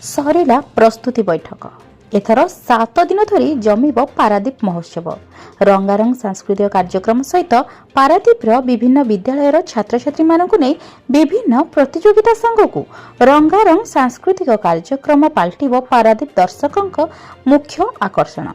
सरिला प्रस्तुति बैठक एथर 7 दिन धरी जमिब पारादीप महोत्सव। रंगारंग सांस्कृतिक कार्यक्रम सहित पारादीप विभिन्न विद्यालयर छात्र छात्री मानकु नै विभिन्न प्रतियोगिता संघकु रंगारंग सांस्कृतिक कार्यक्रम पाल्टिब पारादीप दर्शकंक मुख्य आकर्षण।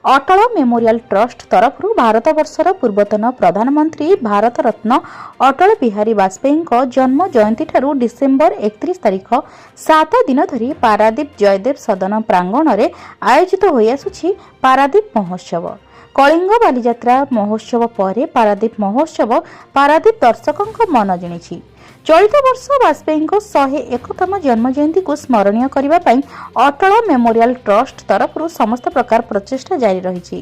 अटल मेमोरियल ट्रस्ट तरफ भारत वर्षर पूर्वतन प्रधानमंत्री भारत रत्न अटल बिहारी वाजपेयी जन्म जयंती ठारू डिसेम्बर 31 तारिख 7 दिन धरी पारादीप जयदेव सदन प्रांगण में आयोजित हो आसुछि पारादीप महोत्सव। कलिंग बालीजात्रा महोत्सव पर पारादीप महोत्सव पारादीप दर्शकों मन जिणिछि। चलित वर्ष वाजपेयी 101तम जन्म जयंती को स्मरणीय करने अटल मेमोरियल ट्रस्ट तरफ समस्त प्रकार प्रचेषा जारी रही।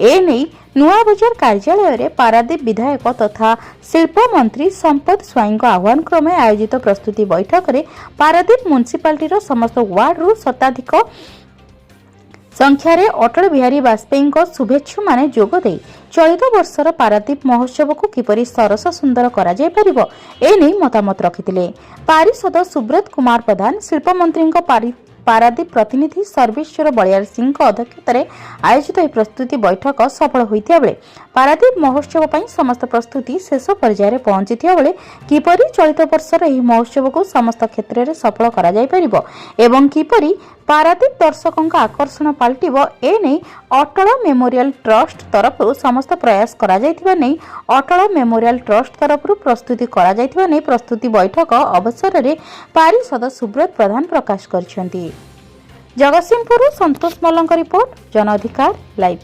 एने नुआ बजार कार्यालय में पारादीप विधायक तथा शिल्प मंत्री संपद स्वाई आह्वान क्रमे आयोजित प्रस्तुति बैठक में पारादीप म्युनिसिपालिटी समस्त वार्ड शताधिक संख्यार अटल बिहारी वाजपेयी शुभेच्छु माने जोगदे चलित वर्षर पारादीप महोत्सव को किपरि सरस सुंदर करा जाय परिबो एने मतामत रखिथिले। पारिषद सुब्रत कुमार प्रधान, शिल्प मंत्री पारादीप प्रतिनिधि सर्वेश्वर बलियार सिंह अध्यक्षतार आयोजित यह प्रस्तुति बैठक सफल होता बेले पारादीप महोत्सव पर समस्त प्रस्तुति शेष पर्यायर पहुंची बेले किपरि चलित वर्षर यह महोत्सव को समस्त क्षेत्र में सफल करा जाय परिबो एवं किपरि पारादीप दर्शकों आकर्षण पाल्टिब एने अटल मेमोरियल ट्रस्ट तरफ समस्त प्रयास करा जायतिबा नै अटल मेमोरियल ट्रस्ट तरफ प्रस्तुति करा जायतिबा नै प्रस्तुति बैठक अवसर में पारिषद सुब्रत प्रधान प्रकाश करछन्ती। जगतसिंहपुर संतोष मल्लଙ୍କ रिपोर्ट, जन अधिकार लाइव।